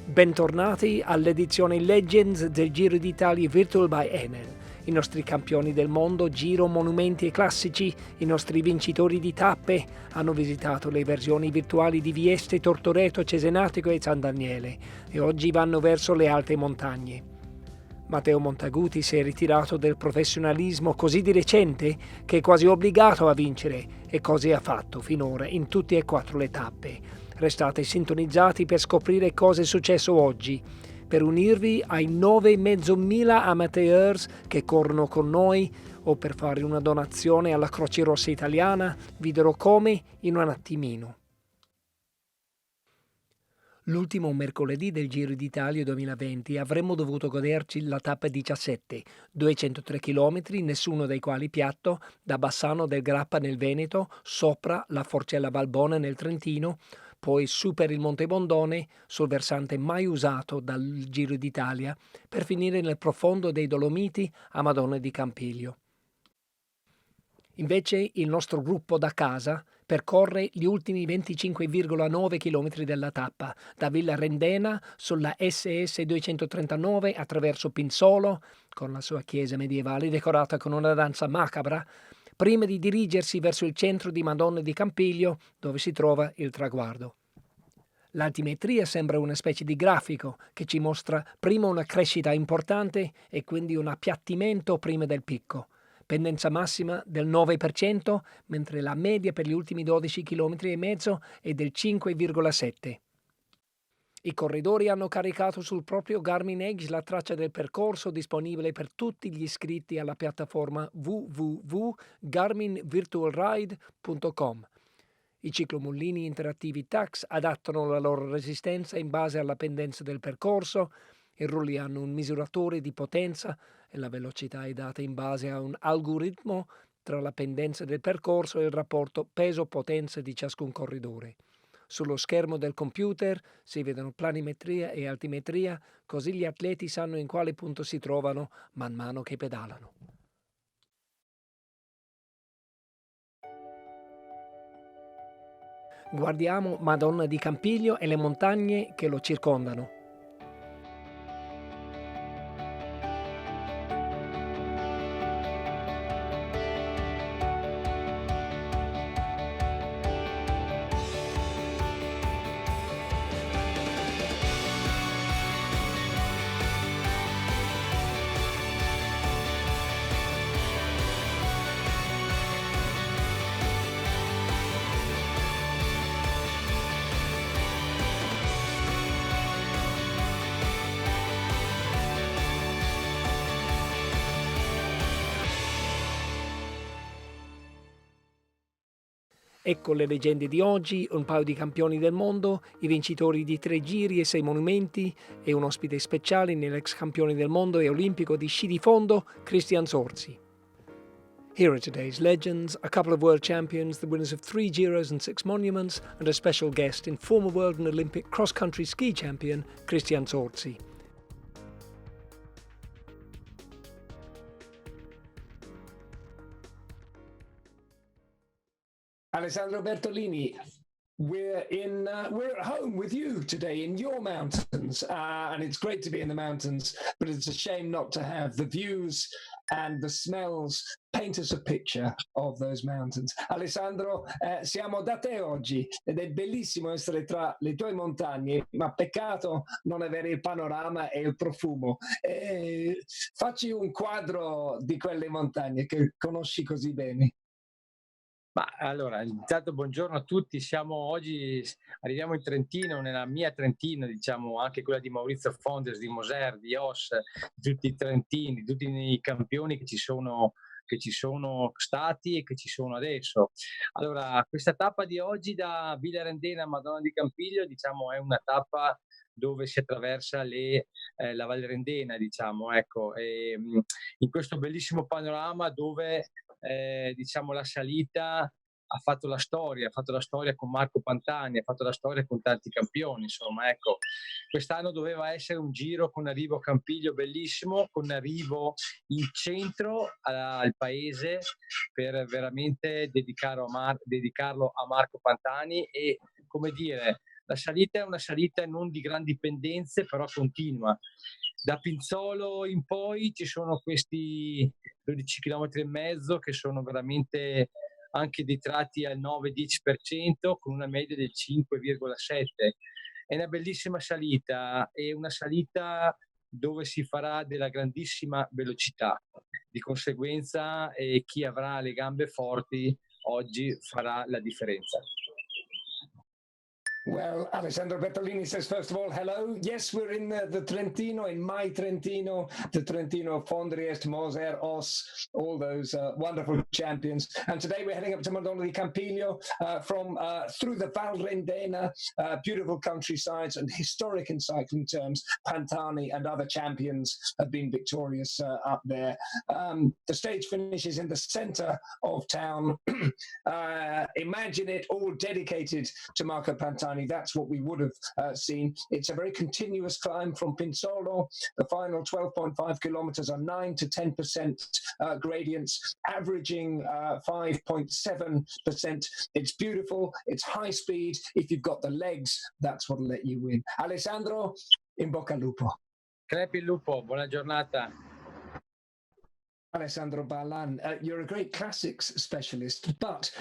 Bentornati all'edizione Legends del Giro d'Italia Virtual by Enel. I nostri campioni del mondo, Giro, monumenti e classici, i nostri vincitori di tappe hanno visitato le versioni virtuali di Vieste, Tortoreto, Cesenatico e San Daniele e oggi vanno verso le alte montagne. Matteo Montaguti si è ritirato del professionalismo così di recente che è quasi obbligato a vincere e così ha fatto finora in tutte e 4 le tappe. Restate sintonizzati per scoprire cosa è successo oggi, per unirvi ai 9.500 amateurs che corrono con noi o per fare una donazione alla Croce Rossa italiana. Vi dirò come in un attimino. L'ultimo mercoledì del Giro d'Italia 2020 avremmo dovuto goderci la tappa 17, 203 km, nessuno dei quali piatto, da Bassano del Grappa nel Veneto, sopra la Forcella Valbona nel Trentino, poi su per il Monte Bondone, sul versante mai usato dal Giro d'Italia, per finire nel profondo dei Dolomiti a Madonna di Campiglio. Invece il nostro gruppo da casa percorre gli ultimi 25,9 km della tappa, da Villa Rendena sulla SS 239 attraverso Pinsolo, con la sua chiesa medievale decorata con una danza macabra, prima di dirigersi verso il centro di Madonna di Campiglio, dove si trova il traguardo. L'altimetria sembra una specie di grafico che ci mostra prima una crescita importante e quindi un appiattimento prima del picco. Pendenza massima del 9%, mentre la media per gli ultimi 12 km e mezzo è del 5,7%. I corridori hanno caricato sul proprio Garmin Edge la traccia del percorso disponibile per tutti gli iscritti alla piattaforma www.garminvirtualride.com. I ciclomullini interattivi TAX adattano la loro resistenza in base alla pendenza del percorso, i rulli hanno un misuratore di potenza e la velocità è data in base a un algoritmo tra la pendenza del percorso e il rapporto peso-potenza di ciascun corridore. Sullo schermo del computer si vedono planimetria e altimetria, così gli atleti sanno in quale punto si trovano man mano che pedalano. Guardiamo Madonna di Campiglio e le montagne che lo circondano. Ecco le leggende di oggi, un paio di campioni del mondo, i vincitori di 3 giri e 6 monumenti e un ospite speciale nell'ex campione del mondo e olimpico di sci di fondo, Christian Zorzi. Here are today's legends, a couple of world champions, the winners of 3 Giros and 6 monuments, and a special guest in former world and Olympic cross-country ski champion, Christian Zorzi. Alessandro Bertolini, we're at home with you today in your mountains, and it's great to be in the mountains, but it's a shame not to have the views and the smells paint us a picture of those mountains. Alessandro, siamo da te oggi ed è bellissimo essere tra le tue montagne, ma peccato non avere il panorama e il profumo. Facci un quadro di quelle montagne che conosci così bene. Ma allora, intanto buongiorno a tutti, arriviamo in Trentino, nella mia Trentino, diciamo anche quella di Maurizio Fondes, di Moser, di Os, di tutti i trentini, tutti i campioni che ci sono stati e che ci sono adesso. Allora, questa tappa di oggi da Villa Rendena a Madonna di Campiglio, diciamo, è una tappa dove si attraversa la Val Rendena, diciamo, ecco, in questo bellissimo panorama dove diciamo la salita ha fatto la storia con Marco Pantani, ha fatto la storia con tanti campioni, insomma, ecco. Quest'anno doveva essere un giro con arrivo a Campiglio bellissimo, con arrivo in centro al paese per veramente dedicarlo a Marco Pantani e, come dire, La salita è una salita non di grandi pendenze, però continua. Da Pinzolo in poi ci sono questi 12 km e mezzo che sono veramente anche dei tratti al 9-10% con una media del 5,7. È una bellissima salita, è una salita dove si farà della grandissima velocità. Di conseguenza chi avrà le gambe forti oggi farà la differenza. Well, Alessandro Bertolini says, first of all, hello. Yes, we're in the Trentino, in my Trentino, the Trentino of Fondriest, Moser, Os, all those wonderful champions. And today we're heading up to Madonna di Campiglio from through the Val Rendena, beautiful countrysides and historic in cycling terms. Pantani and other champions have been victorious up there. The stage finishes in the center of town. Imagine it all dedicated to Marco Pantani. That's what we would have seen. It's a very continuous climb from Pinzolo. The final 12.5 kilometers are 9 to 10% gradients, averaging 5.7%. It's beautiful. It's high speed. If you've got the legs, that's what'll let you win. Alessandro, in bocca al lupo. Crepi il lupo, buona giornata. Alessandro Ballan, you're a great classics specialist, but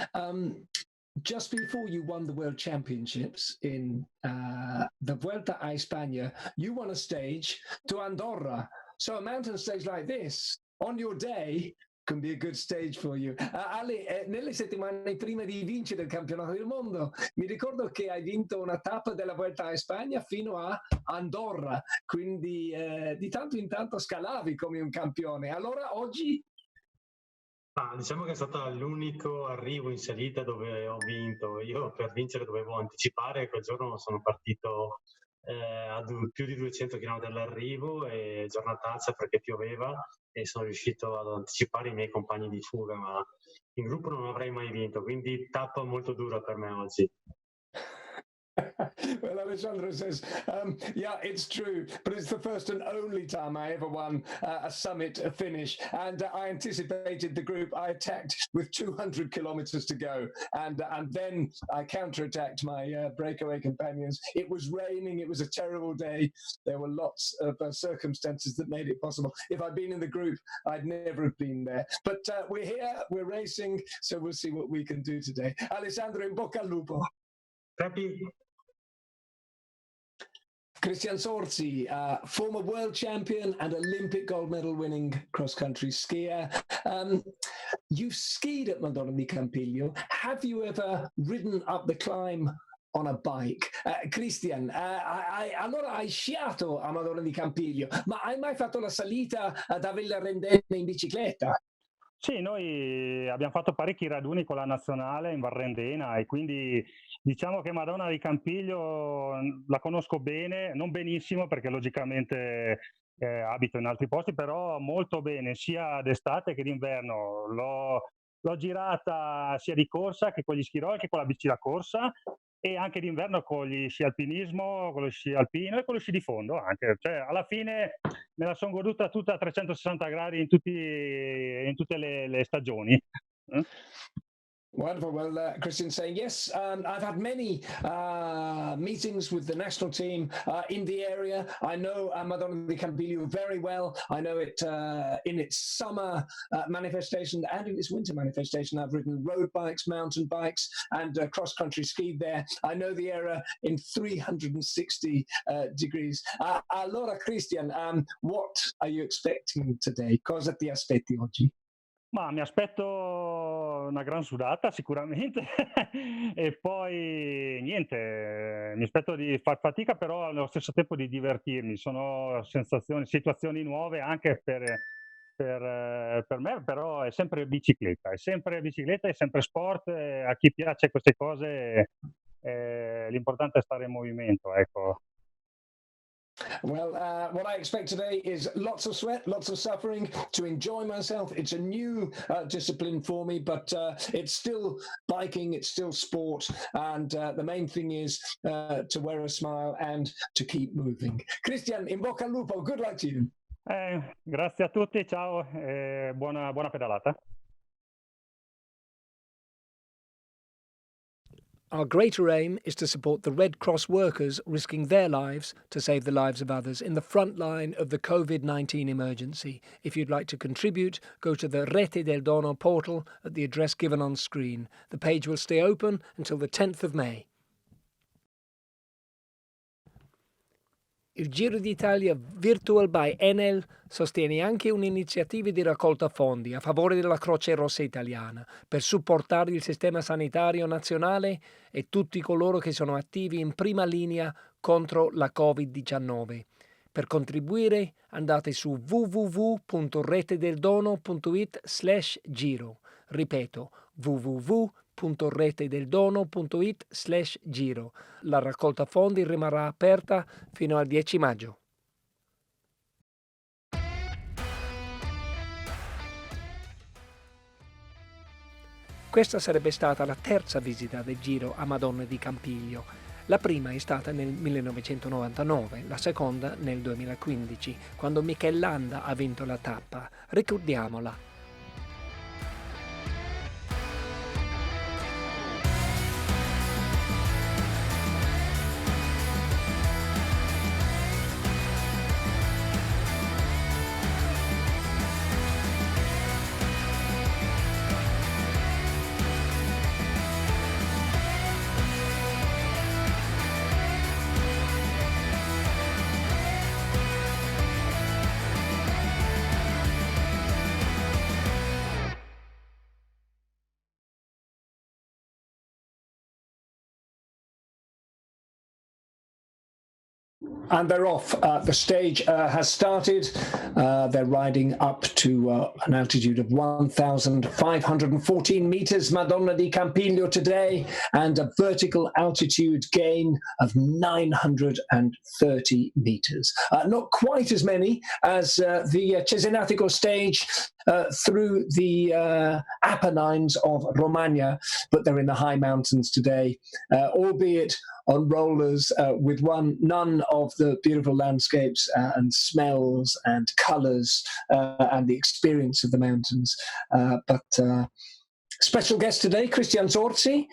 just before you won the World Championships in the Vuelta a España, you won a stage to Andorra. So a mountain stage like this, on your day, can be a good stage for you. Ali, nelle settimane prima di vincere il campionato del mondo, mi ricordo che hai vinto una tappa della Vuelta a España fino a Andorra, quindi di tanto in tanto scalavi come un campione. Allora oggi... Diciamo che è stato l'unico arrivo in salita dove ho vinto. Io per vincere dovevo anticipare, quel giorno sono partito a più di 200 km dall'arrivo e giornataccia perché pioveva e sono riuscito ad anticipare i miei compagni di fuga, ma in gruppo non avrei mai vinto, quindi tappa molto dura per me oggi. Well, Alessandro says, yeah, it's true, but it's the first and only time I ever won a summit finish. And I anticipated the group. I attacked with 200 kilometers to go. And then I counterattacked my breakaway companions. It was raining. It was a terrible day. There were lots of circumstances that made it possible. If I'd been in the group, I'd never have been there. But we're here, we're racing, so we'll see what we can do today. Alessandro, in bocca al lupo. Happy. Christian Sorzi, former world champion and Olympic gold medal winning cross-country skier. You've skied at Madonna di Campiglio. Have you ever ridden up the climb on a bike? Christian, allora hai sciato a Madonna di Campiglio, ma hai mai fatto la salita da Villa Rendena in bicicletta? Sì, noi abbiamo fatto parecchi raduni con la nazionale in Val Rendena e quindi diciamo che Madonna di Campiglio la conosco bene, non benissimo perché logicamente abito in altri posti, però molto bene, sia d'estate che d'inverno. L'ho girata sia di corsa che con gli schi roll che con la bici da corsa e anche d'inverno con gli sci alpinismo, con lo sci alpino e con lo sci di fondo anche. Cioè, alla fine me la sono goduta tutta a 360 gradi in tutte le stagioni. Wonderful. Well, Christian saying, yes, I've had many meetings with the national team in the area. I know Madonna di Campiglio very well. I know it in its summer manifestation and in its winter manifestation. I've ridden road bikes, mountain bikes, and cross-country skied there. I know the area in 360 degrees. Allora, Christian, what are you expecting today? Cosa ti aspetti oggi? Ma mi aspetto una gran sudata sicuramente e poi niente, mi aspetto di far fatica però allo stesso tempo di divertirmi. Sono situazioni nuove anche per me, però è sempre bicicletta, è sempre sport. A chi piace queste cose l'importante è stare in movimento, ecco. Well, what I expect today is lots of sweat, lots of suffering, to enjoy myself. It's a new discipline for me, but it's still biking, it's still sport, and the main thing is to wear a smile and to keep moving. Christian, in bocca al lupo, good luck to you. Grazie a tutti, ciao, buona pedalata. Our greater aim is to support the Red Cross workers risking their lives to save the lives of others in the front line of the COVID-19 emergency. If you'd like to contribute, go to the Rete del Dono portal at the address given on screen. The page will stay open until the 10th of May. Il Giro d'Italia Virtual by Enel sostiene anche un'iniziativa di raccolta fondi a favore della Croce Rossa italiana per supportare il sistema sanitario nazionale e tutti coloro che sono attivi in prima linea contro la Covid-19. Per contribuire andate su www.retedeldono.it/giro. Ripeto, www.retedeldono.it/giro. La raccolta fondi rimarrà aperta fino al 10 maggio. Questa sarebbe stata la terza visita del Giro a Madonna di Campiglio. La prima è stata nel 1999, la seconda nel 2015, quando Michel Landa ha vinto la tappa. Ricordiamola. And they're off. The stage has started. They're riding up to an altitude of 1,514 meters, Madonna di Campiglio today, and a vertical altitude gain of 930 meters. Not quite as many as the Cesenatico stage through the Apennines of Romagna, but they're in the high mountains today, albeit on rollers with none of the beautiful landscapes and smells and colours and the experience of the mountains. But special guest today, Christian Zorzi,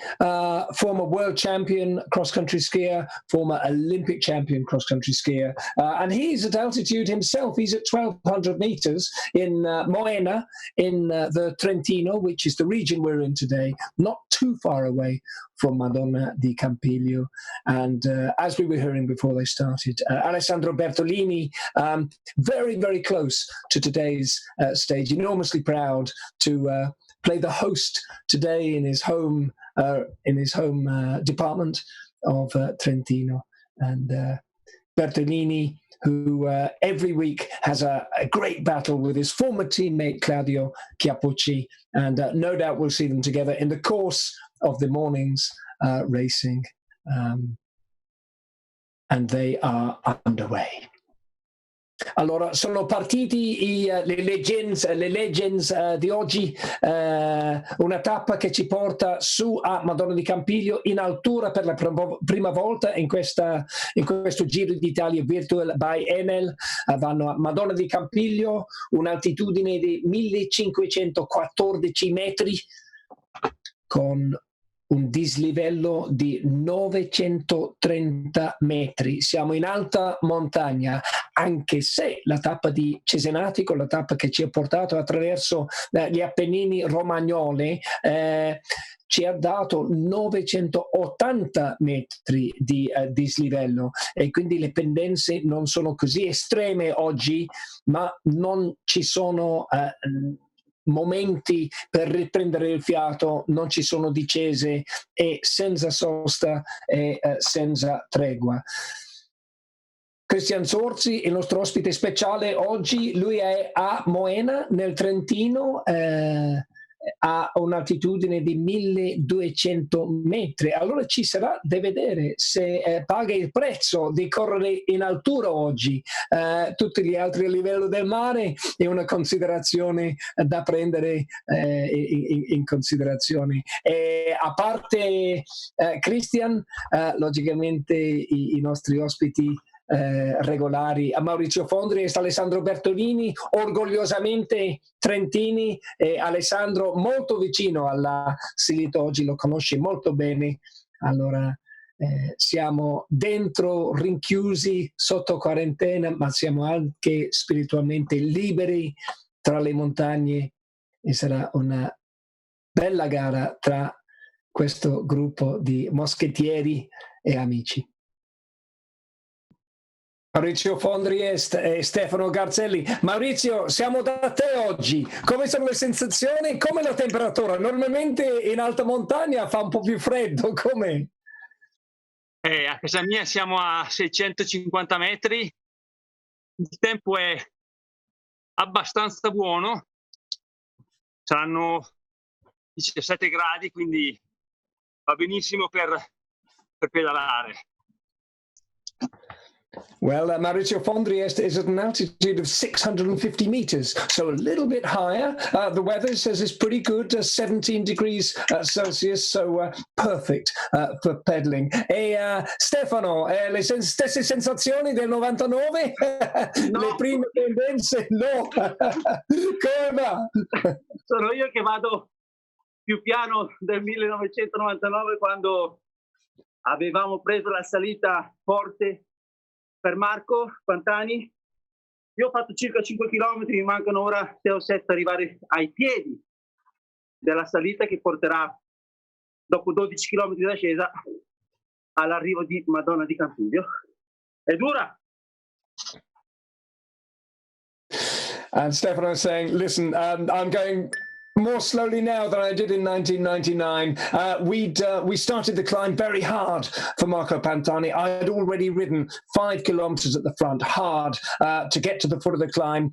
former world champion cross-country skier, former Olympic champion cross-country skier. And he's at altitude himself. He's at 1,200 meters in Moena, in the Trentino, which is the region we're in today, not too far away from Madonna di Campiglio. And as we were hearing before they started, Alessandro Bertolini, very, very close to today's stage, enormously proud to play the host today in his home department of Trentino. And Bertolini, who every week has a great battle with his former teammate Claudio Chiappucci, and no doubt we'll see them together in the course of the morning's racing. And they are underway. Allora, sono partiti le legends di oggi, una tappa che ci porta su a Madonna di Campiglio in altura per la prima volta in questo Giro d'Italia Virtual by Enel. Vanno a Madonna di Campiglio, un'altitudine di 1514 metri con un dislivello di 930 metri. Siamo in alta montagna, anche se la tappa di Cesenatico, la tappa che ci ha portato attraverso gli Appennini romagnoli, ci ha dato 980 metri di dislivello, e quindi le pendenze non sono così estreme oggi, ma non ci sono momenti per riprendere il fiato, non ci sono discese, e senza sosta e senza tregua. Christian Zorzi, il nostro ospite speciale oggi, lui è a Moena nel Trentino, a un'altitudine di 1200 metri. Allora ci sarà da vedere se paga il prezzo di correre in altura oggi. Tutti gli altri a livello del mare è una considerazione da prendere in considerazione. A parte Christian, logicamente i nostri ospiti regolari, a Maurizio Fondri e Alessandro Bertolini, orgogliosamente trentini, e Alessandro molto vicino alla salita oggi, lo conosci molto bene, Allora siamo dentro, rinchiusi, sotto quarantena, ma siamo anche spiritualmente liberi tra le montagne e sarà una bella gara tra questo gruppo di moschettieri e amici. Maurizio Fondri e Stefano Garzelli. Maurizio, siamo da te oggi. Come sono le sensazioni? Come la temperatura? Normalmente in alta montagna fa un po' più freddo, come? A casa mia siamo a 650 metri, il tempo è abbastanza buono, saranno 17 gradi, quindi va benissimo per pedalare. Well, Maurizio Fondri is at an altitude of 650 meters, so a little bit higher. The weather says it's pretty good, 17 degrees Celsius, so perfect for pedaling. E Stefano, le stesse sensazioni del 99? No. Le prime tendenze? No. Come va? Sono io che vado più piano del 1999, quando avevamo preso la salita forte per Marco Pantani. Io ho fatto circa 5 km, mi mancano ora 6 o 7 arrivare ai piedi della salita che porterà, dopo 12 km di ascesa, all'arrivo di Madonna di Campiglio. È dura. And Stefano is saying, listen, I'm going more slowly now than I did in 1999. We started the climb very hard for Marco Pantani. I had already ridden 5 kilometers at the front, hard, to get to the foot of the climb.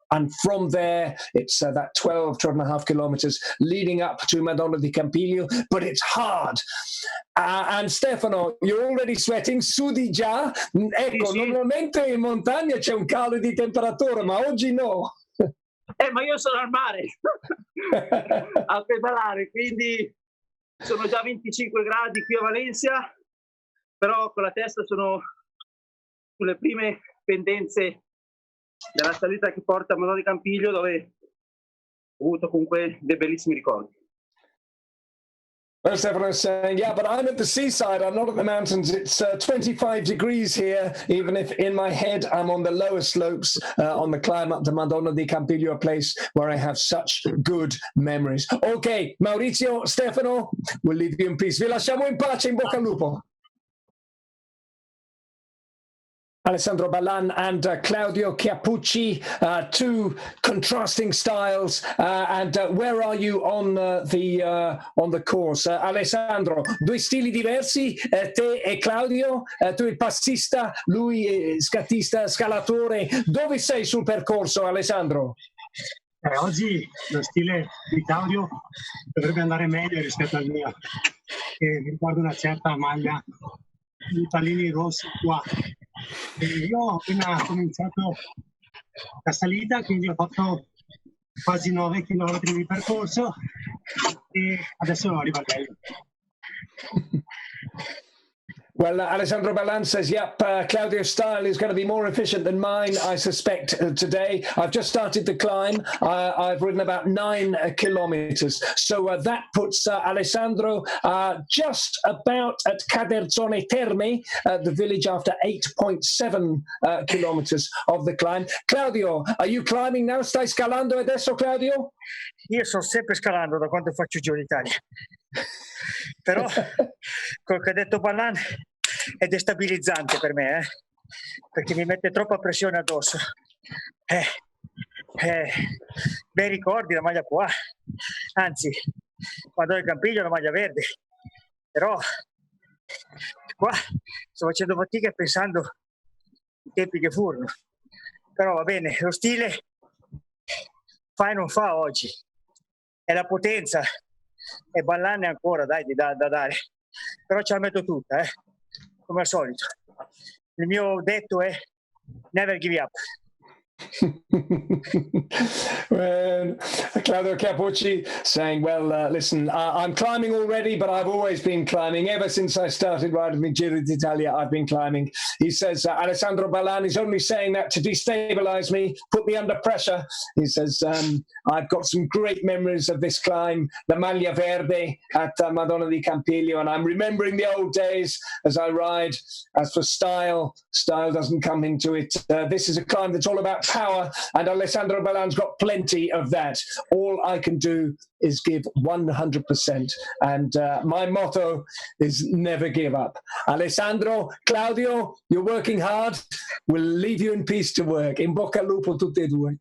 And from there, it's that 12 and a half kilometers leading up to Madonna di Campiglio, but it's hard. And Stefano, you're already sweating, sudi già. Ecco, Sì. Normalmente in montagna c'è un calo di temperatura, ma oggi no. Ma io sono al mare a pedalare, quindi sono già 25 gradi qui a Valencia, però con la testa sono sulle prime pendenze della salita che porta a Madonna di Campiglio, dove ho avuto comunque dei bellissimi ricordi. Well, Stefano is saying, yeah, but I'm at the seaside, I'm not at the mountains. It's 25 degrees here, even if in my head I'm on the lower slopes on the climb up to Madonna di Campiglio, a place where I have such good memories. Ok, Maurizio, Stefano, we'll leave you in peace. Vi lasciamo in pace, in bocca al lupo. Alessandro Ballan and Claudio Chiappucci, two contrasting styles. And where are you on the course? Alessandro, due stili diversi, te e Claudio, tu il passista, lui scattista, scalatore. Dove sei sul percorso, Alessandro? Oggi lo stile di Claudio dovrebbe andare meglio rispetto al mio, che mi ricordo una certa maglia di pallini rossi qua. E io ho appena cominciato la salita, quindi ho fatto quasi 9 km di percorso e adesso arriva il bello. Well, Alessandro Ballan says, yep, Claudio's style is going to be more efficient than mine, I suspect, today. I've just started the climb. I've ridden about 9 kilometers. So that puts Alessandro just about at Caderzone Terme, the village, after 8.7 kilometers of the climb. Claudio, are you climbing now? Stai scalando adesso, Claudio? Io sto sempre scalando da quando faccio Giro d'Italia. Però, quel che ha detto Ballan è destabilizzante per me, perché mi mette troppa pressione addosso. Bei ricordi la maglia qua, anzi, Madonna di Campiglio la maglia verde, però qua sto facendo fatica pensando ai tempi che furono. Però va bene, lo stile fa e non fa oggi, è la potenza. E Ballan ancora, dai, da dare, però ce la metto tutta, come al solito. Il mio detto è never give up. Well, Claudio Capucci saying, well, listen, I'm climbing already, but I've always been climbing. Ever since I started riding the Giro d'Italia, I've been climbing. He says, Alessandro Ballan is only saying that to destabilize me, put me under pressure. He says, I've got some great memories of this climb, the Maglia Verde at Madonna di Campiglio, and I'm remembering the old days as I ride. As for style doesn't come into it. This is a climb that's all about power, and Alessandro Ballan's got plenty of that. All I can do is give 100%, and my motto is never give up. Alessandro, Claudio, you're working hard. We'll leave you in peace to work. In bocca al lupo tutti e due.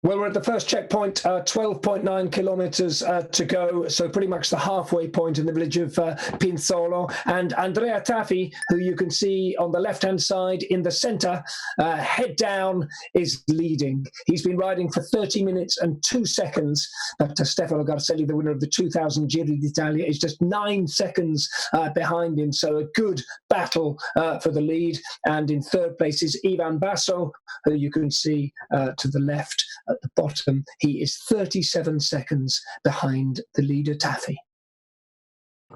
Well, we're at the first checkpoint, 12.9 kilometers to go, so pretty much the halfway point in the village of Pinzolo. And Andrea Taffi, who you can see on the left-hand side in the center, head down, is leading. He's been riding for 30 minutes and 2 seconds, but Stefano Garzelli, the winner of the 2000 Giro d'Italia, is just 9 seconds behind him, so a good battle for the lead. And in third place is Ivan Basso, who you can see to the left. At the bottom, he is 37 seconds behind the leader Taffi.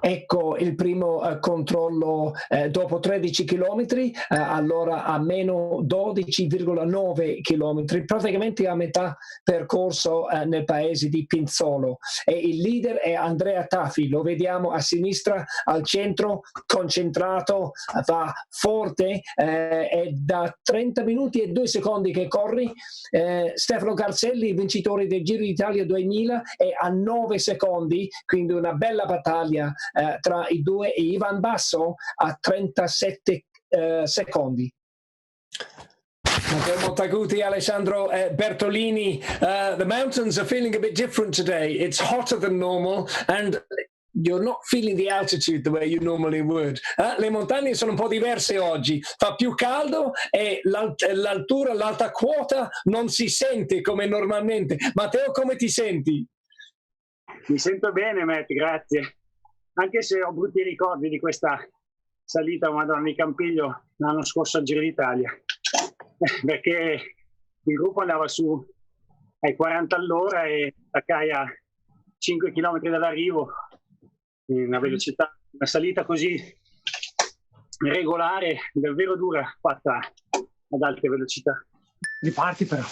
Ecco il primo controllo dopo 13 chilometri, allora a meno 12,9 chilometri, praticamente a metà percorso nel paese di Pinzolo. E il leader è Andrea Taffi, lo vediamo a sinistra, al centro, concentrato, va forte, è da 30 minuti e 2 secondi che corri. Stefano Garzelli, vincitore del Giro d'Italia 2000, è a 9 secondi, quindi una bella battaglia tra i due, e Ivan Basso a 37 secondi. Matteo Montaguti, Alessandro Bertolini, the mountains are feeling a bit different today. It's hotter than normal and you're not feeling the altitude the way you normally would. Le montagne sono un po' diverse oggi, fa più caldo e l'altura, l'alta quota non si sente come normalmente. Matteo, come ti senti? Mi sento bene, Matt, grazie. Anche se ho brutti ricordi di questa salita a Madonna di Campiglio l'anno scorso al Giro d'Italia, perché il gruppo andava su ai 40 all'ora e attaccai a 5 km dall'arrivo, in una velocità, una salita così regolare, davvero dura, fatta ad alte velocità. Riparti però.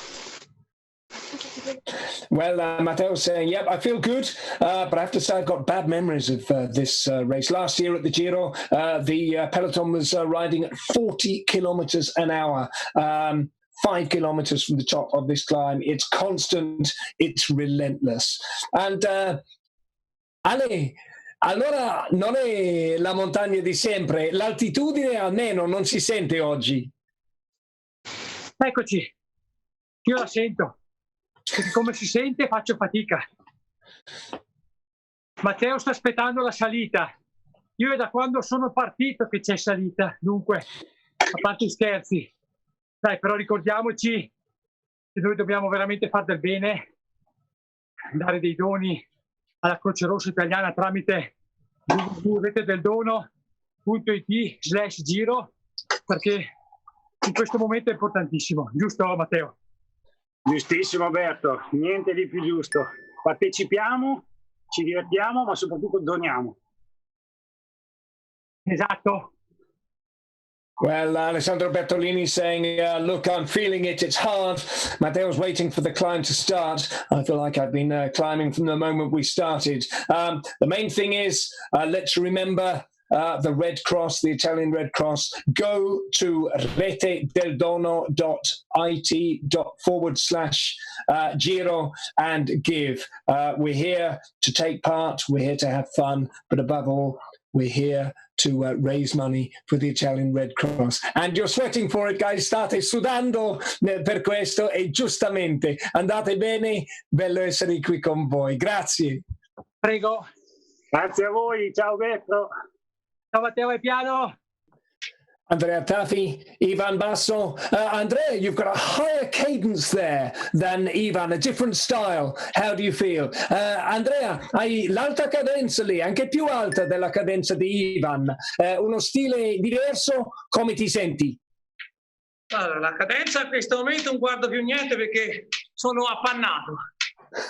Well, Matteo's saying, yep, I feel good, but I have to say I've got bad memories of this race. Last year at the Giro, the peloton was riding at 40 kilometers an hour. 5 kilometers from the top of this climb. It's constant, it's relentless. And Ale, allora non è la montagna di sempre, l'altitudine almeno non si sente oggi. Eccoci, io la sento. Come si sente faccio fatica. Matteo sta aspettando la salita. Io è da quando sono partito che c'è salita. Dunque, a parte scherzi, dai, però ricordiamoci che noi dobbiamo veramente fare del bene, dare dei doni alla Croce Rossa italiana tramite www.reteddeldono.it/Giro, perché in questo momento è importantissimo. Giusto, Matteo? Giustissimo Alberto, niente di più giusto. Partecipiamo, ci divertiamo, ma soprattutto doniamo. Esatto. Well, Alessandro Bertolini saying, look, I'm feeling it, it's hard. Matteo's waiting for the climb to start. I feel like I've been climbing from the moment we started. The main thing is, let's remember the Red Cross, the Italian Red Cross. Go to reteddeldono.it/Giro and give. We're here to take part, we're here to have fun, but above all, we're here to raise money for the Italian Red Cross. And you're sweating for it, guys. State sudando per questo e giustamente. Andate bene, bello essere qui con voi. Grazie. Prego. Grazie a voi, ciao Alberto. Ciao Matteo, è piano. Andrea Taffi, Ivan Basso. Andrea, you've got a higher cadence there than Ivan, a different style. How do you feel? Andrea, hai l'alta cadenza lì, anche più alta della cadenza di Ivan. Uno stile diverso, come ti senti? Allora, la cadenza in questo momento non guardo più niente perché sono appannato.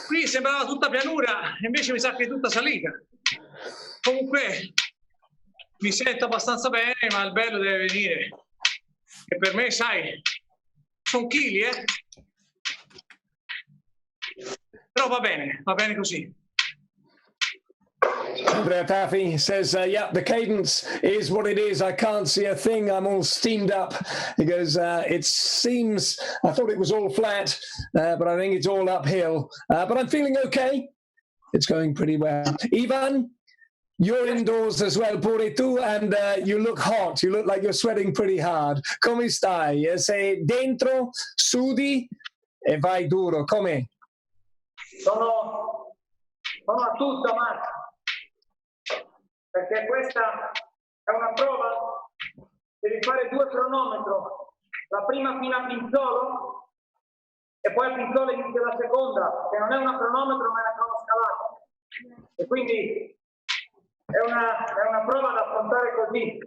Qui sembrava tutta pianura, invece mi sa che è tutta salita. Comunque mi sento abbastanza bene, ma il bello deve venire. E per me, sai, sono chili, Però va bene così. Andrea Taffy says, yeah, the cadence is what it is. I can't see a thing. I'm all steamed up. He goes, it seems, I thought it was all flat, but I think it's all uphill. But I'm feeling okay. It's going pretty well. Ivan, you're indoors as well, pure tu, and you look hot. You look like you're sweating pretty hard. Come stai? Sei dentro, sudi e vai duro. Come? Sono a tutto, Marco, perché questa è una prova, devi fare 2 cronometri, la prima fino a Pinzolo e poi a Pinzolo inizia la seconda, che non è una cronometro ma è una cronoscalata, e quindi è una prova da affrontare così.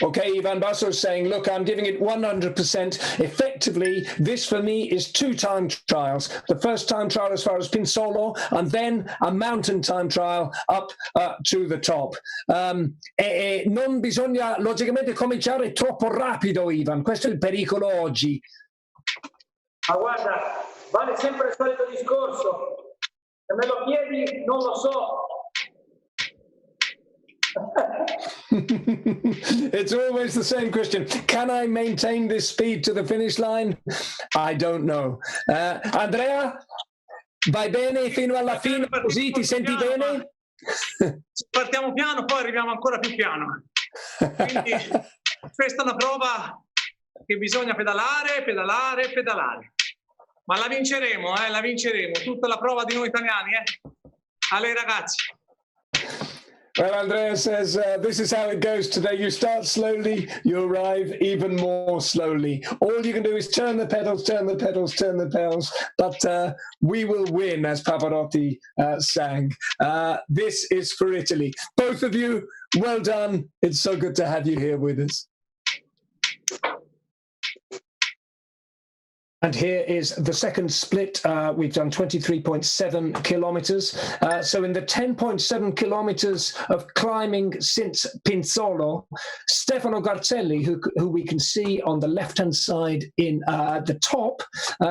Okay, Ivan Basso is saying, look, I'm giving it 100%. Effectively, this for me is 2 time trials. The first time trial as far as Pinsolo, and then a mountain time trial up to the top. Non bisogna logicamente cominciare troppo rapido, Ivan. Questo è il pericolo oggi. Ma guarda, vale sempre il solito discorso. Se me lo chiedi, non lo so. It's always the same question. Can I maintain this speed to the finish line? I don't know. Andrea, vai bene fino alla fine? Così ti senti bene? Partiamo piano, poi arriviamo ancora più piano. Quindi questa è una prova che bisogna pedalare. Ma la vinceremo, la vinceremo. Tutta la prova di noi italiani, alle ragazzi. Well, Andrea says, this is how it goes today. You start slowly, you arrive even more slowly. All you can do is turn the pedals, but we will win, as Pavarotti sang. This is for Italy. Both of you, well done. It's so good to have you here with us. And here is the second split. We've done 23.7 kilometers. So in the 10.7 kilometers of climbing since Pinzolo, Stefano Garzelli, who we can see on the left-hand side in the top,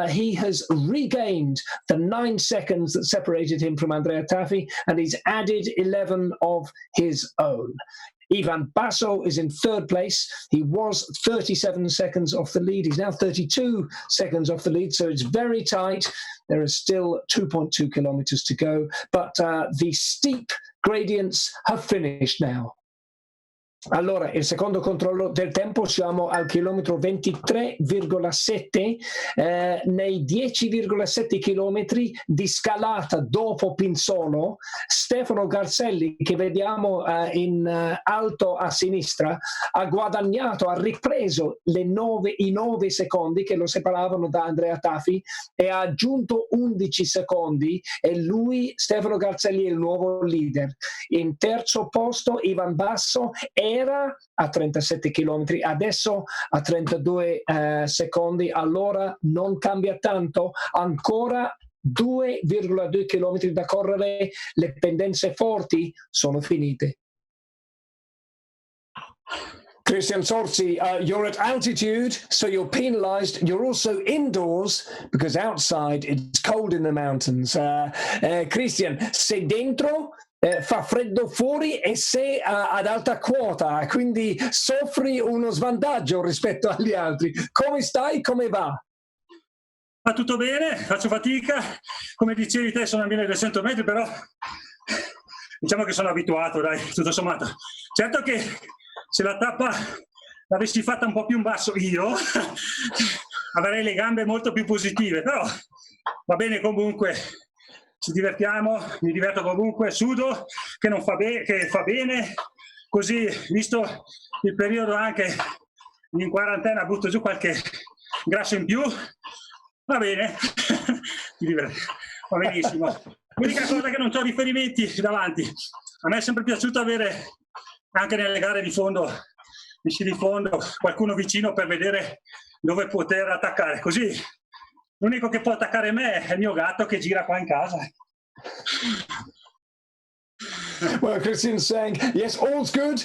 he has regained the 9 seconds that separated him from Andrea Tafi, and he's added 11 of his own. Ivan Basso is in third place. He was 37 seconds off the lead. He's now 32 seconds off the lead, so it's very tight. There are still 2.2 kilometers to go, but the steep gradients have finished now. Allora, il secondo controllo del tempo, siamo al chilometro 23,7 nei 10,7 chilometri di scalata dopo Pinzolo. Stefano Garzelli, che vediamo in alto a sinistra, ha guadagnato, ha ripreso i 9 secondi che lo separavano da Andrea Tafi e ha aggiunto 11 secondi, e lui, Stefano Garzelli, è il nuovo leader. In terzo posto Ivan Basso era a 37 km, adesso a 32 secondi, allora non cambia tanto, ancora 2,2 km da correre, le pendenze forti sono finite. Christian Sorzi, you're at altitude, so you're penalized. You're also indoors because outside it's cold in the mountains. Christian, sei dentro, fa freddo fuori e sei ad alta quota, quindi soffri uno svantaggio rispetto agli altri. Come stai? Come va? Va tutto bene, faccio fatica. Come dicevi te, sono a 1200 metri, però diciamo che sono abituato, dai, tutto sommato. Certo che se la tappa l'avessi fatta un po' più in basso io, avrei le gambe molto più positive, però va bene comunque, ci divertiamo, mi diverto comunque, sudo, che fa bene, così visto il periodo anche in quarantena butto giù qualche grasso in più, va bene, va benissimo. L'unica cosa è che non ho riferimenti davanti, a me è sempre piaciuto avere anche nelle gare di fondo in sci di fondo, qualcuno vicino per vedere dove poter attaccare. Così l'unico che può attaccare me è il mio gatto che gira qua in casa. Well, Christian's saying, yes, all's good.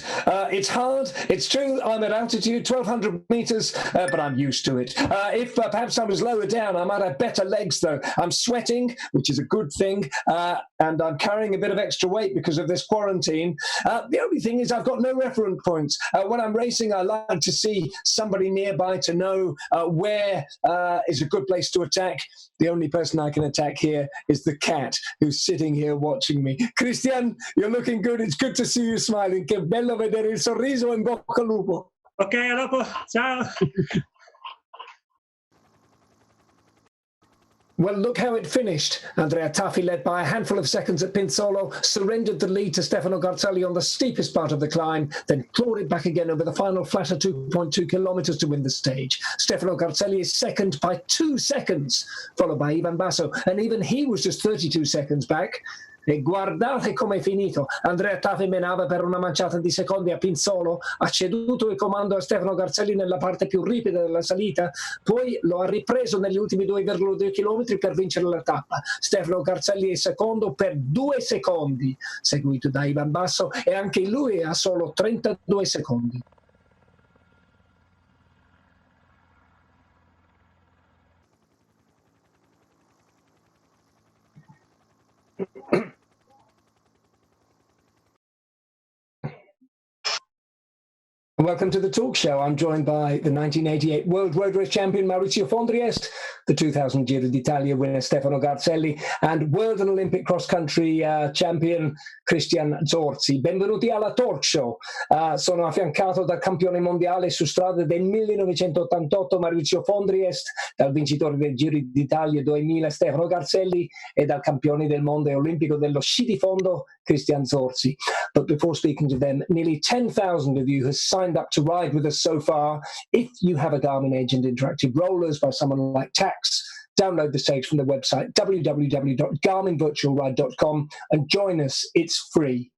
It's hard. It's true. I'm at altitude, 1,200 meters, but I'm used to it. If perhaps I was lower down, I might have better legs, though. I'm sweating, which is a good thing, and I'm carrying a bit of extra weight because of this quarantine. The only thing is I've got no reference points. When I'm racing, I like to see somebody nearby to know where is a good place to attack. The only person I can attack here is the cat who's sitting here watching me. Christian, you're looking good. It's good to see you smiling. Che bello vedere il sorriso, in bocca al lupo. Ok, a dopo. Ciao. Well, look how it finished. Andrea Taffi, led by a handful of seconds at Pinsolo, surrendered the lead to Stefano Garzelli on the steepest part of the climb, then clawed it back again over the final flatter 2.2 kilometers to win the stage. Stefano Garzelli is second by 2 seconds, followed by Ivan Basso, and even he was just 32 seconds back. E guardate com'è finito. Andrea Taffi menava per una manciata di secondi a Pinsolo, ha ceduto il comando a Stefano Garzelli nella parte più ripida della salita, poi lo ha ripreso negli ultimi 2,2 km per vincere la tappa. Stefano Garzelli è secondo per 2 secondi, seguito da Ivan Basso, e anche lui ha solo 32 secondi. Welcome to the talk show. I'm joined by the 1988 World Road Race champion Maurizio Fondriest, the 2000 Giro d'Italia winner Stefano Garzelli, and World and Olympic cross country champion Christian Zorzi. Benvenuti alla talk show. Sono affiancato dal campione mondiale su strada del 1988 Maurizio Fondriest, dal vincitore del Giro d'Italia 2000 Stefano Garzelli e dal campione del mondo e olimpico dello sci di fondo Christian Zorzi. But before speaking to them, nearly 10,000 of you have signed up to ride with us so far. If you have a Garmin Edge and interactive rollers by someone like Tax, download the stage from the website www.garminvirtualride.com and join us. It's free.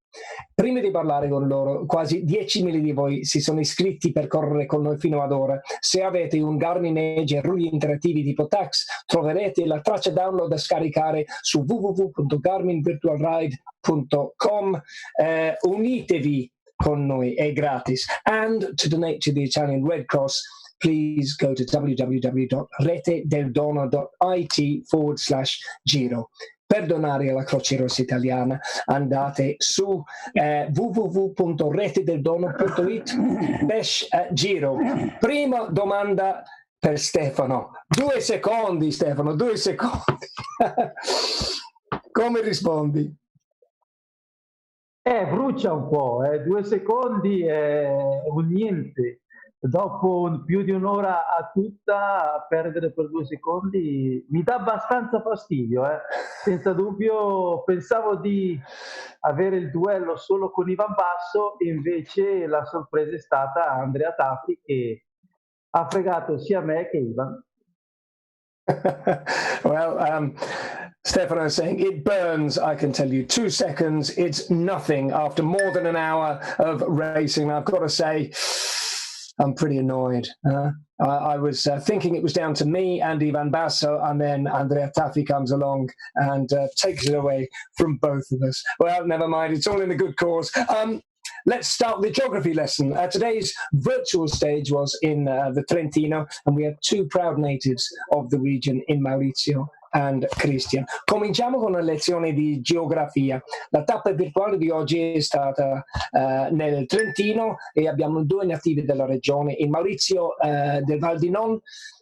Prima di parlare con loro, quasi 10.000 di voi si sono iscritti per correre con noi fino ad ora. Se avete un Garmin Edge e rulli interattivi tipo Tax, troverete la traccia download da scaricare su www.garminvirtualride.com. Unitevi con noi, è gratis. And to donate to the Italian Red Cross, please go to www.retedeldono.it/Giro. Per donare alla Croce Rossa Italiana andate su www.retedeldono.it/Giro. Prima domanda per Stefano. 2 secondi, Stefano, 2 secondi. Come rispondi? Brucia un po', 2 secondi è un niente. Dopo più di un'ora a tutta, perdere per 2 secondi mi dà abbastanza fastidio. Senza dubbio pensavo di avere il duello solo con Ivan Basso, e invece la sorpresa è stata Andrea Taffi, che ha fregato sia me che Ivan. Well, Stefano is saying it burns, I can tell you. 2 seconds, it's nothing after more than an hour of racing. I've got to say, I'm pretty annoyed. I was thinking it was down to me and Ivan Basso, and then Andrea Taffi comes along and takes it away from both of us. Well, never mind. It's all in a good cause. Let's start the geography lesson. Today's virtual stage was in the Trentino, and we have 2 proud natives of the region in Maurizio and Christian. Cominciamo con una lezione di geografia. La tappa virtuale di oggi è stata nel Trentino e abbiamo 2 nativi della regione, il Maurizio del Val di Non,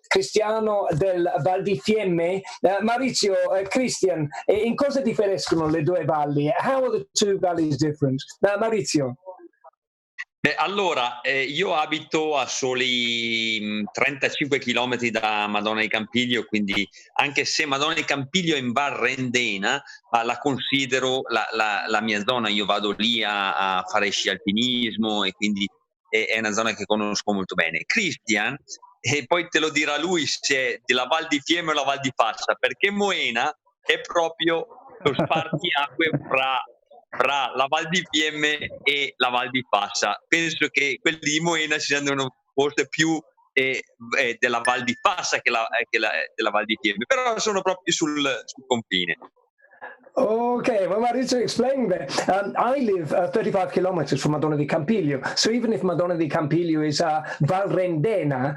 Cristiano del Val di Fiemme. Maurizio, Christian, in cosa differiscono le 2 valli? How are the 2 valleys different? Maurizio. Allora, io abito a soli 35 km da Madonna di Campiglio, quindi anche se Madonna di Campiglio è in Val Rendena, la considero la mia zona. Io vado lì a fare sci alpinismo e quindi è una zona che conosco molto bene. Christian, e poi te lo dirà lui se è della Val di Fiemme o la Val di Faccia, perché Moena è proprio lo spartiacque fra fra la Val di Fiemme e la Val di Fassa. Penso che quelli di Moena siano forse più della Val di Fassa che della Val di Fiemme, però sono proprio sul confine. Okay, well, Maurizio explained that. I live 35 kilometers from Madonna di Campiglio. So even if Madonna di Campiglio is Val Rendena,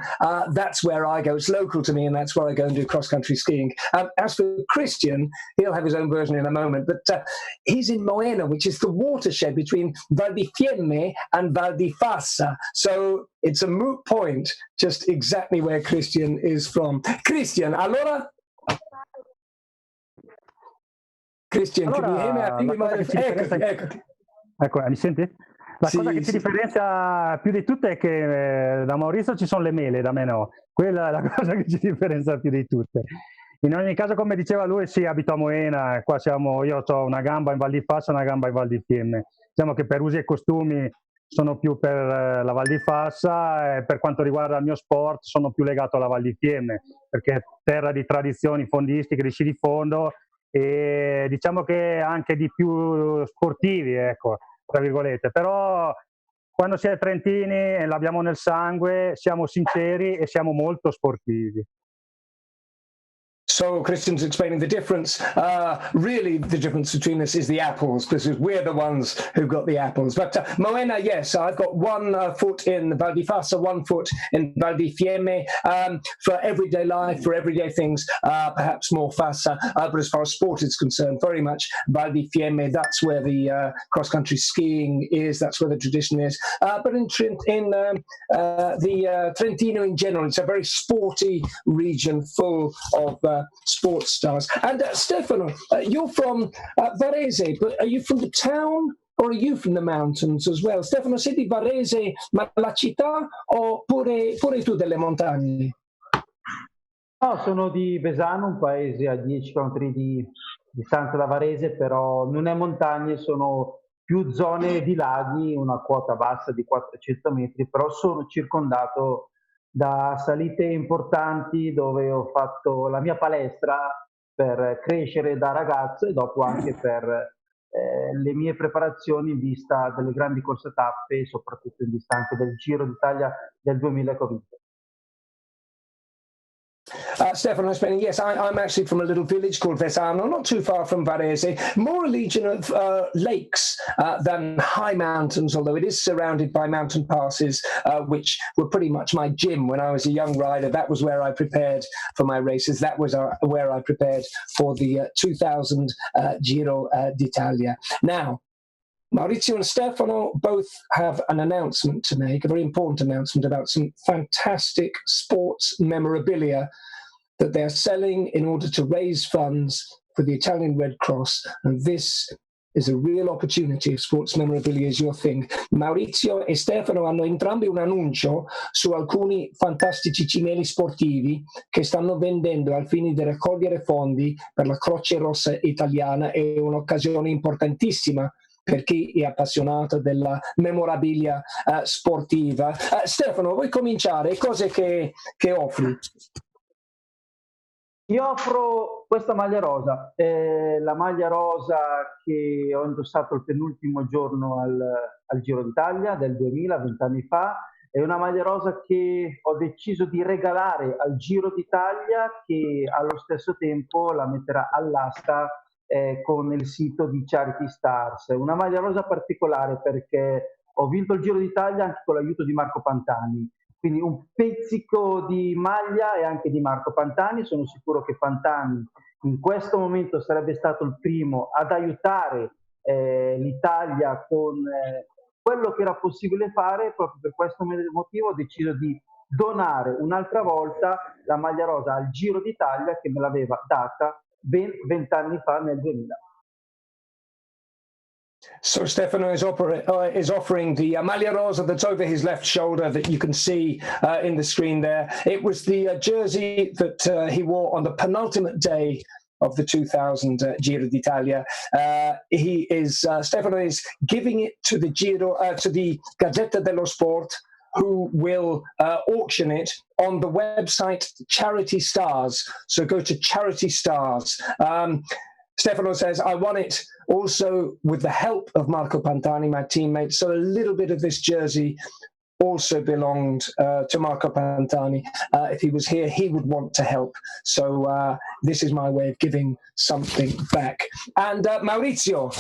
that's where I go. It's local to me, and that's where I go and do cross-country skiing. As for Christian, he'll have his own version in a moment, but he's in Moena, which is the watershed between Val di Fiemme and Val di Fassa. So it's a moot point just exactly where Christian is from. Christian, allora... Christian, allora, eccoti. Ecco, mi senti? La cosa che ci differenzia più di tutte è che da Maurizio ci sono le mele, da me no. Quella è la cosa che ci differenzia più di tutte. In ogni caso, come diceva lui, sì, abito a Moena, qua io ho una gamba in Val di Fassa e una gamba in Val di Fiemme. Diciamo che per usi e costumi sono più per la Val di Fassa, e per quanto riguarda il mio sport sono più legato alla Val di Fiemme, perché è terra di tradizioni fondistiche, di sci di fondo, e diciamo che anche di più sportivi, ecco, tra virgolette, però quando si è trentini e l'abbiamo nel sangue siamo sinceri e siamo molto sportivi. So Christian's explaining the difference. Really, the difference between us is the apples, because we're the ones who've got the apples. But Moena, yes, I've got 1 foot in Val di Fassa, 1 foot in Val di Fiemme. For everyday life, for everyday things, perhaps more Fassa. But as far as sport is concerned, very much Val di Fiemme. That's where the cross-country skiing is. That's where the tradition is. But in the Trentino in general, it's a very sporty region full of sports stars. And Stefano, you're from Varese, but are you from the town or are you from the mountains as well? Stefano, sei di Varese, ma la città o pure tu delle montagne? No, sono di Vesano, un paese a 10 km di distanza da Varese, però non è montagne, sono più zone di laghi, una quota bassa di 400 metri, però sono circondato da salite importanti dove ho fatto la mia palestra per crescere da ragazzo e dopo anche per le mie preparazioni in vista delle grandi corse tappe e soprattutto in vista anche del Giro d'Italia del 2000 che ho vinto. Stefano explaining, yes, I'm actually from a little village called Vesano, not too far from Varese, more a region of lakes than high mountains, although it is surrounded by mountain passes, which were pretty much my gym when I was a young rider. That was where I prepared for my races. That was where I prepared for the 2000 Giro d'Italia. Now, Maurizio and Stefano both have an announcement to make, a very important announcement about some fantastic sports memorabilia that they're selling in order to raise funds for the Italian Red Cross. And this is a real opportunity if sports memorabilia is your thing. Maurizio e Stefano hanno entrambi un annuncio su alcuni fantastici cimeli sportivi che stanno vendendo al fine di raccogliere fondi per la Croce Rossa italiana. È un'occasione importantissima per chi è appassionato della memorabilia sportiva. Stefano, vuoi cominciare? Cose che offri? Io offro questa maglia rosa, la maglia rosa che ho indossato il penultimo giorno al Giro d'Italia del 2000, 20 anni fa. È una maglia rosa che ho deciso di regalare al Giro d'Italia, che allo stesso tempo la metterà all'asta con il sito di Charity Stars. Una maglia rosa particolare perché ho vinto il Giro d'Italia anche con l'aiuto di Marco Pantani, quindi un pizzico di maglia e anche di Marco Pantani. Sono sicuro che Pantani in questo momento sarebbe stato il primo ad aiutare l'Italia con quello che era possibile fare. Proprio per questo motivo ho deciso di donare un'altra volta la maglia rosa al Giro d'Italia che me l'aveva data 20 anni fa nel 2000. So Stefano is offering the maglia rosa that's over his left shoulder that you can see in the screen there. It was the jersey that he wore on the penultimate day of the 2000 Giro d'Italia. Stefano is giving it to the Giro, to the Gazzetta dello Sport, who will auction it on the website Charity Stars. So go to Charity Stars. Stefano says, I won it also with the help of Marco Pantani, my teammate. So a little bit of this jersey also belonged to Marco Pantani. If he was here, he would want to help. So this is my way of giving something back. And Maurizio,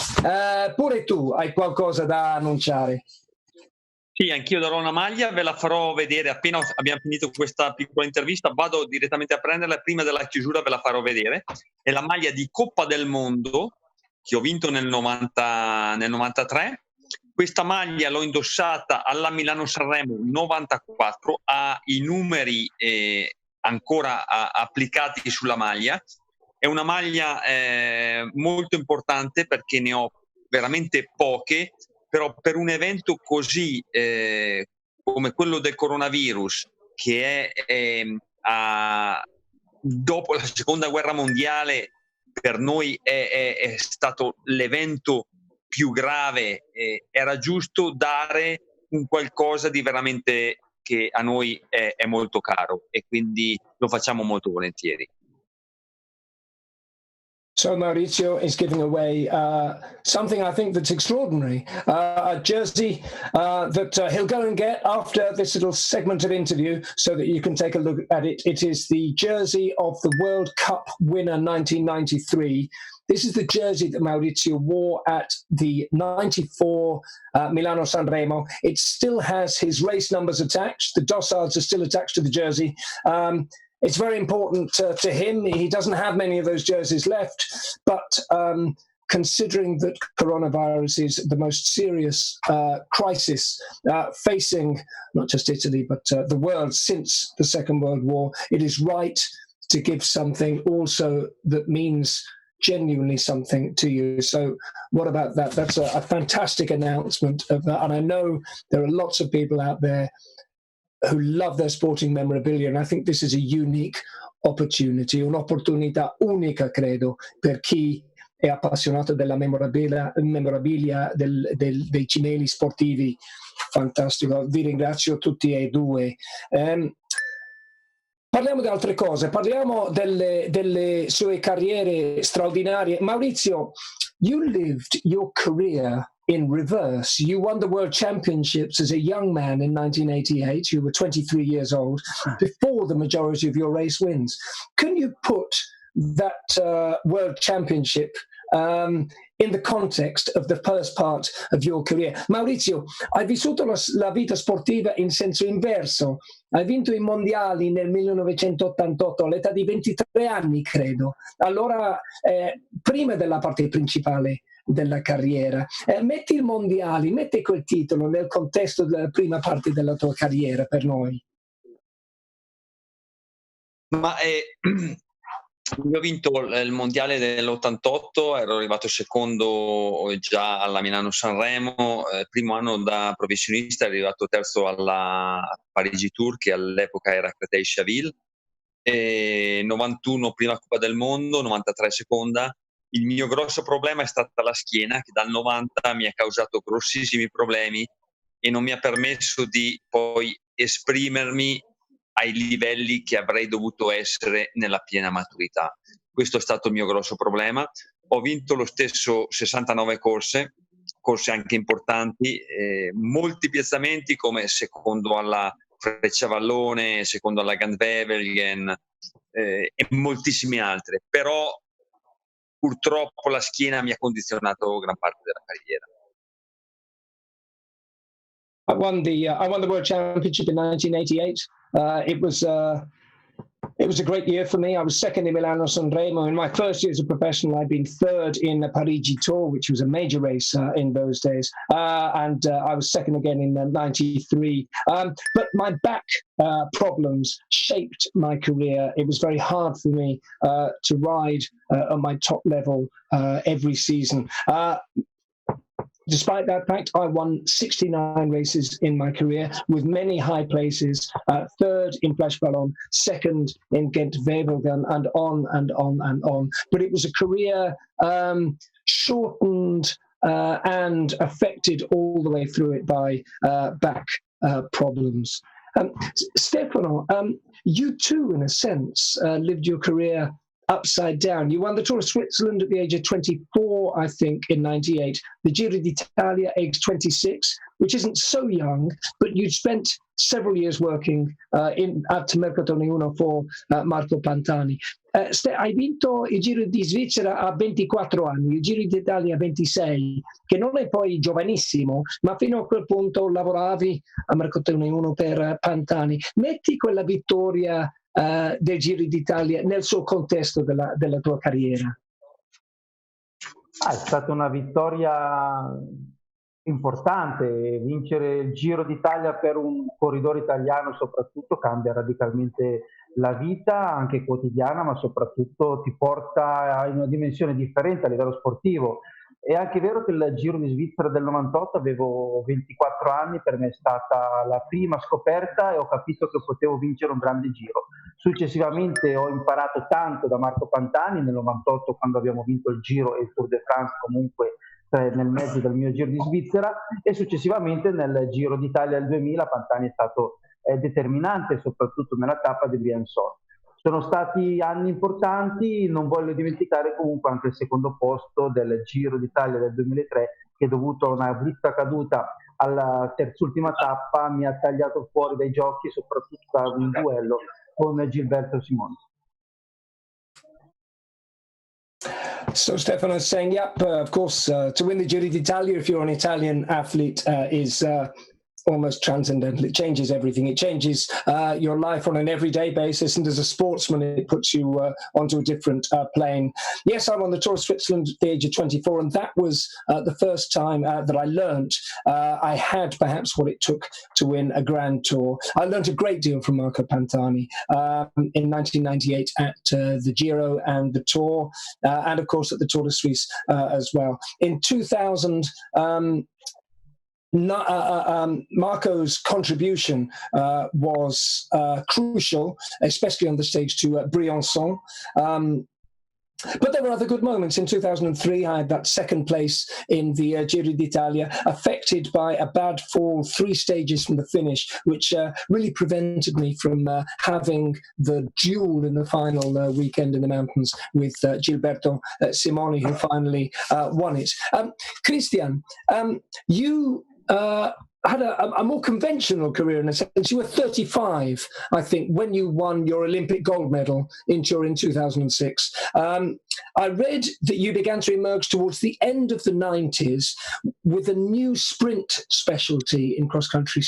pure tu hai qualcosa da annunciare? Sì, anch'io darò una maglia, ve la farò vedere appena abbiamo finito questa piccola intervista, vado direttamente a prenderla e prima della chiusura ve la farò vedere. È la maglia di Coppa del Mondo che ho vinto nel 93. Questa maglia l'ho indossata alla Milano-Sanremo 94, ha i numeri ancora applicati sulla maglia. È una maglia molto importante perché ne ho veramente poche, però per un evento così come quello del coronavirus, che è dopo la seconda guerra mondiale, per noi è stato l'evento più grave, era giusto dare un qualcosa di veramente che a noi è molto caro e quindi lo facciamo molto volentieri. So Maurizio is giving away something I think that's extraordinary, a jersey that he'll go and get after this little segment of interview so that you can take a look at it. It is the jersey of the World Cup winner 1993. This is the jersey that Maurizio wore at the 94 Milano-Sanremo. It still has his race numbers attached. The dossards are still attached to the jersey. It's very important to him. He doesn't have many of those jerseys left, but considering that coronavirus is the most serious crisis facing not just Italy, but the world since the Second World War, it is right to give something also that means genuinely something to you. So what about that? That's a fantastic announcement of that. And I know there are lots of people out there who love their sporting memorabilia, and I think this is a unique opportunity, un'opportunità unica, credo, per chi è appassionato della memorabilia dei cimeli sportivi. Fantastico, vi ringrazio tutti e due. Parliamo di altre cose, parliamo delle sue carriere straordinarie. Maurizio, you lived your career in reverse. You won the World Championships as a young man in 1988. You were 23 years old, before the majority of your race wins. Can you put that World Championship in the context of the first part of your career? Maurizio, hai vissuto la vita sportiva in senso inverso. Hai vinto i mondiali nel 1988 all'età di 23 anni, credo. Allora, prima della parte principale della carriera. Metti i mondiali, metti quel titolo nel contesto della prima parte della tua carriera per noi. Ma io ho vinto il mondiale dell'88, ero arrivato secondo già alla Milano-Sanremo, primo anno da professionista ero arrivato terzo alla Parigi Tour, che all'epoca era Créteil-Chaville, 91 prima Coppa del Mondo, 93 seconda. Il mio grosso problema è stata la schiena, che dal 90 mi ha causato grossissimi problemi e non mi ha permesso di poi esprimermi ai livelli che avrei dovuto essere nella piena maturità. Questo è stato il mio grosso problema. Ho vinto lo stesso 69 corse anche importanti, molti piazzamenti come secondo alla Frecciavallone, secondo alla Gandwevelgem e moltissime altre, però purtroppo la schiena mi ha condizionato gran parte della carriera. I won the World Championship in 1988. It was a great year for me. I was second in Milano-Sanremo. In my first year as a professional, I'd been third in the Parigi Tour, which was a major race in those days. And I was second again in 93. But my back problems shaped my career. It was very hard for me to ride at my top level every season. Despite that fact, I won 69 races in my career with many high places, third in Flash Ballon, second in Ghent-Wevelgem, and on and on and on. But it was a career shortened and affected all the way through it by back problems. Stefano, you too, in a sense, lived your career upside down. You won the Tour of Switzerland at the age of 24, I think, in 98. The Giro d'Italia, age 26, which isn't so young, but you spent several years working at Mercatone 1 for Marco Pantani. Hai vinto il Giro di Svizzera a 24 anni, il Giro d'Italia a 26, che non è poi giovanissimo, ma fino a quel punto lavoravi a Mercatone 1 per Pantani. Metti quella vittoria del Giro d'Italia nel suo contesto della tua carriera. È stata una vittoria importante. Vincere il Giro d'Italia per un corridore italiano soprattutto cambia radicalmente la vita, anche quotidiana, ma soprattutto ti porta in una dimensione differente a livello sportivo. È anche vero che il Giro di Svizzera del 98 avevo 24 anni, per me è stata la prima scoperta e ho capito che potevo vincere un grande giro. Successivamente ho imparato tanto da Marco Pantani nel 98, quando abbiamo vinto il Giro e il Tour de France, comunque nel mezzo del mio Giro di Svizzera, e successivamente nel Giro d'Italia del 2000 Pantani è stato determinante, soprattutto nella tappa di Briançon. Sono stati anni importanti, non voglio dimenticare comunque anche il secondo posto del Giro d'Italia del 2003, che dovuto a una brutta caduta alla terz'ultima tappa mi ha tagliato fuori dai giochi, soprattutto da un duello con Gilberto Simoni. So Stefano's saying, yep, of course, to win the Giro d'Italia, if you're an Italian athlete, is almost transcendental. It changes everything. It changes your life on an everyday basis, and as a sportsman, it puts you onto a different plane. Yes, I won the Tour of Switzerland at the age of 24, and that was the first time that I learned I had perhaps what it took to win a Grand Tour. I learned a great deal from Marco Pantani in 1998 at the Giro and the Tour, and of course at the Tour de Suisse as well. In 2000, Marco's contribution was crucial, especially on the stage to Briançon. But there were other good moments. In 2003, I had that second place in the Giro d'Italia, affected by a bad fall 3 stages from the finish, which really prevented me from having the duel in the final weekend in the mountains with Gilberto Simoni, who finally won it. Christian, you had a more conventional career in a sense. You were 35, I think, when you won your Olympic gold medal in Turin 2006. I read that you began to emerge towards the end of the 90s with a new sprint specialty in cross-country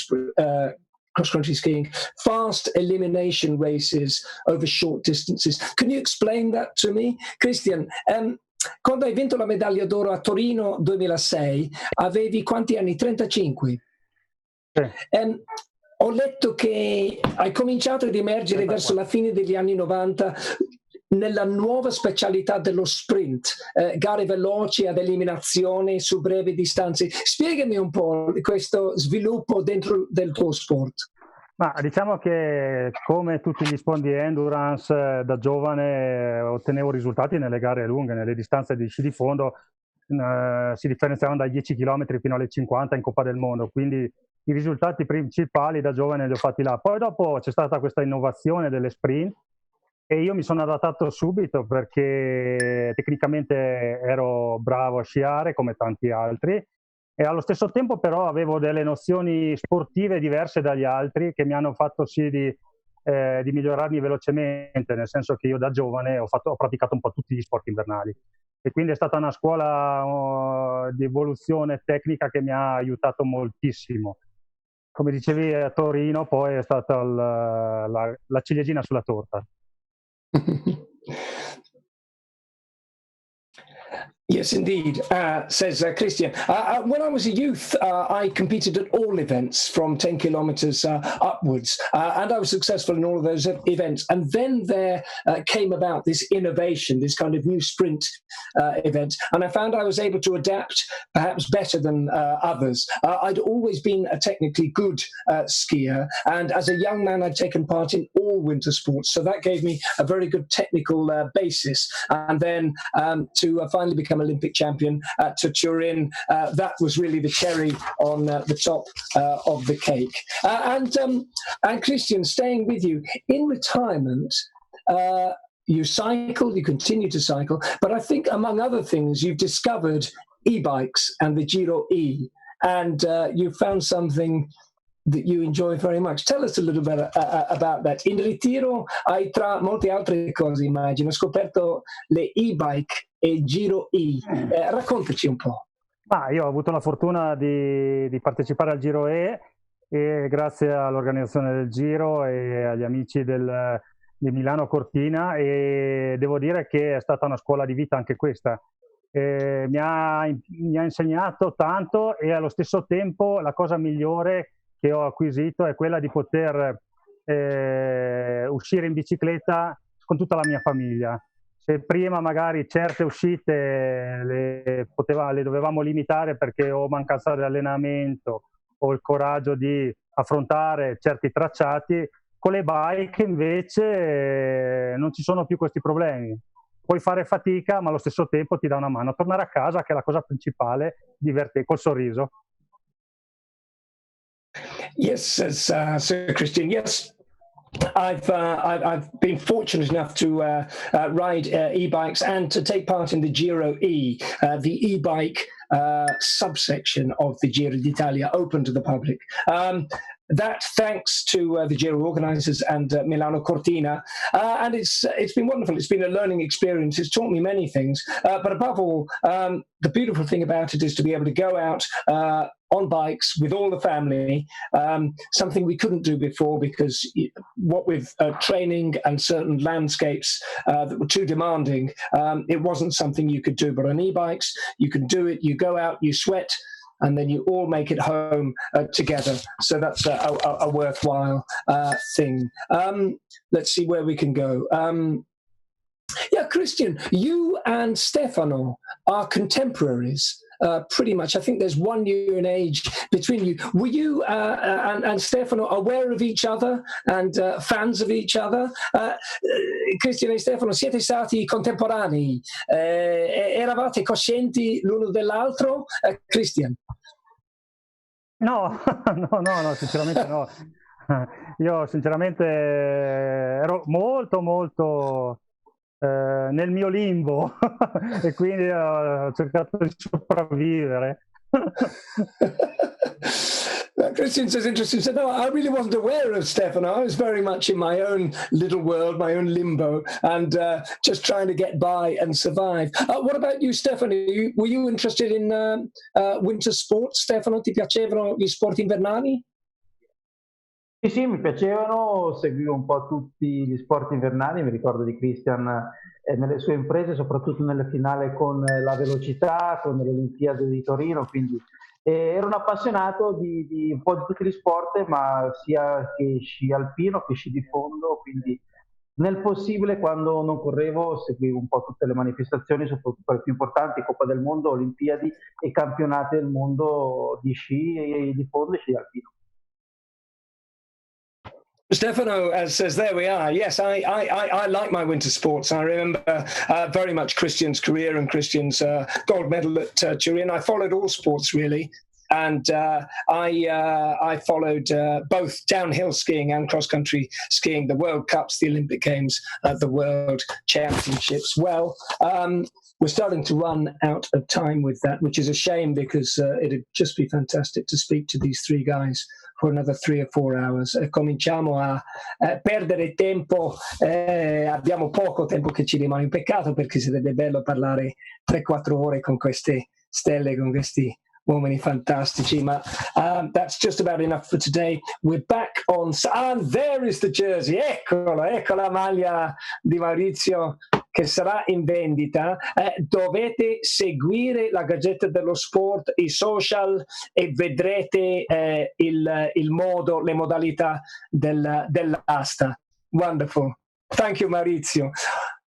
skiing, fast elimination races over short distances. Can you explain that to me? Christian, quando hai vinto la medaglia d'oro a Torino 2006, avevi quanti anni? 35? Ho letto che hai cominciato ad emergere verso la fine degli anni 90 nella nuova specialità dello sprint, gare veloci ad eliminazione su brevi distanze. Spiegami un po' questo sviluppo dentro del tuo sport. Ma diciamo che come tutti gli sport di endurance, da giovane ottenevo risultati nelle gare lunghe, nelle distanze di sci di fondo si differenziavano dai 10 km fino alle 50 in Coppa del Mondo, quindi i risultati principali da giovane li ho fatti là. Poi dopo c'è stata questa innovazione delle sprint e io mi sono adattato subito perché tecnicamente ero bravo a sciare come tanti altri, e allo stesso tempo però avevo delle nozioni sportive diverse dagli altri che mi hanno fatto sì di migliorarmi velocemente, nel senso che io da giovane ho praticato un po' tutti gli sport invernali e quindi è stata una scuola di evoluzione tecnica che mi ha aiutato moltissimo. Come dicevi, a Torino poi è stata la ciliegina sulla torta. Yes, indeed, says Christian. When I was a youth, I competed at all events from 10 kilometers upwards, and I was successful in all of those events. And then there came about this innovation, this kind of new sprint event, and I found I was able to adapt perhaps better than others. I'd always been a technically good skier, and as a young man, I'd taken part in all winter sports, so that gave me a very good technical basis. And then to finally become Olympic champion to Turin, that was really the cherry on the top of the cake. And Christian, staying with you, in retirement, you cycle, you continue to cycle, but I think among other things, you've discovered e-bikes and the Giro E, and you found something that you enjoy very much. Tell us a little bit about that. In ritiro hai, tra molte altre cose, immagino, scoperto le e-bike e il Giro E. Raccontaci un po'. Io ho avuto la fortuna di partecipare al Giro E, e grazie all'organizzazione del Giro e agli amici di Milano Cortina, e devo dire che è stata una scuola di vita anche questa. Mi ha insegnato tanto, e allo stesso tempo la cosa migliore che ho acquisito è quella di poter uscire in bicicletta con tutta la mia famiglia. Se prima magari certe uscite le dovevamo limitare perché o mancanza di allenamento o il coraggio di affrontare certi tracciati, con le bike invece non ci sono più questi problemi. Puoi fare fatica, ma allo stesso tempo ti dà una mano a tornare a casa, che è la cosa principale, divertirti col sorriso. Yes, Sir Christian. Yes, I've been fortunate enough to ride e-bikes and to take part in the Giro E, the e-bike subsection of the Giro d'Italia, open to the public. That thanks to the Giro organisers and Milano Cortina, and it's been wonderful. It's been a learning experience. It's taught me many things, but above all, the beautiful thing about it is to be able to go out on bikes with all the family, something we couldn't do before because what with training and certain landscapes that were too demanding, it wasn't something you could do. But on e-bikes, you can do it. You go out, you sweat, and then you all make it home together. So that's a worthwhile thing. Let's see where we can go. Yeah, Christian, you and Stefano are contemporaries. Pretty much. I think there's 1 year in age between you. Were you and Stefano aware of each other and fans of each other? Christian e Stefano, siete stati contemporanei? Eravate coscienti l'uno dell'altro? Christian? No, sinceramente no. Io sinceramente ero molto nel mio limbo e quindi ho cercato di sopravvivere. Christian says, interesting. So no, I really wasn't aware of Stefano. I was very much in my own little world, my own limbo, and just trying to get by and survive. What about you, Stefano? Were you interested in winter sports, Stefano? Ti piacevano gli sport invernali? Sì, mi piacevano, seguivo un po' tutti gli sport invernali, mi ricordo di Christian nelle sue imprese, soprattutto nelle finali con la velocità, con le Olimpiadi di Torino, quindi ero un appassionato di un po' di tutti gli sport, ma sia che sci alpino che sci di fondo, quindi nel possibile quando non correvo seguivo un po' tutte le manifestazioni, soprattutto le più importanti, Coppa del Mondo, Olimpiadi e campionati del mondo di sci e di fondo e sci alpino. Stefano says, there we are. Yes, I like my winter sports. I remember very much Christian's career and Christian's gold medal at Turin. I followed all sports, really. And I followed both downhill skiing and cross-country skiing, the World Cups, the Olympic Games, the World Championships. Well, we're starting to run out of time with that, which is a shame because it'd just be fantastic to speak to these three guys for another 3 or 4 hours. Cominciamo a perdere tempo, abbiamo poco tempo che ci rimane, un peccato perché sarebbe bello parlare 3-4 ore con queste stelle, con questi uomini fantastici, ma that's just about enough for today. We're back on, and there is the jersey, ecco la maglia di Maurizio che sarà in vendita. Dovete seguire la Gazzetta dello Sport, i social, e vedrete il modo, le modalità dell'asta. Wonderful. Thank you, Maurizio.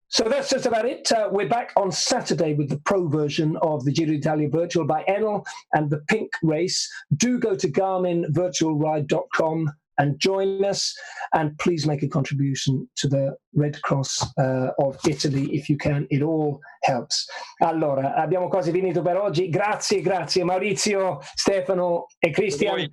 So that's just about it. We're back on Saturday with the pro version of the Giro d'Italia Virtual by Enel and the Pink Race. Do go to GarminVirtualRide.com and join us, and please make a contribution to the Red Cross of Italy if you can. It all helps. Allora, abbiamo quasi finito per oggi. Grazie Maurizio, Stefano e Christian.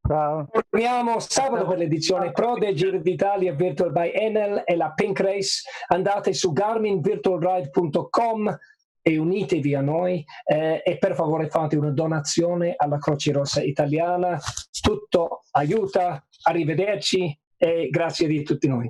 Ciao. Torniamo sabato per l'edizione Pro del Giro d'Italia Virtual by Enel e la Pink Race. Andate su garminvirtualride.com e unitevi a noi e per favore fate una donazione alla Croce Rossa Italiana. Tutto aiuta. Arrivederci e grazie di tutti noi.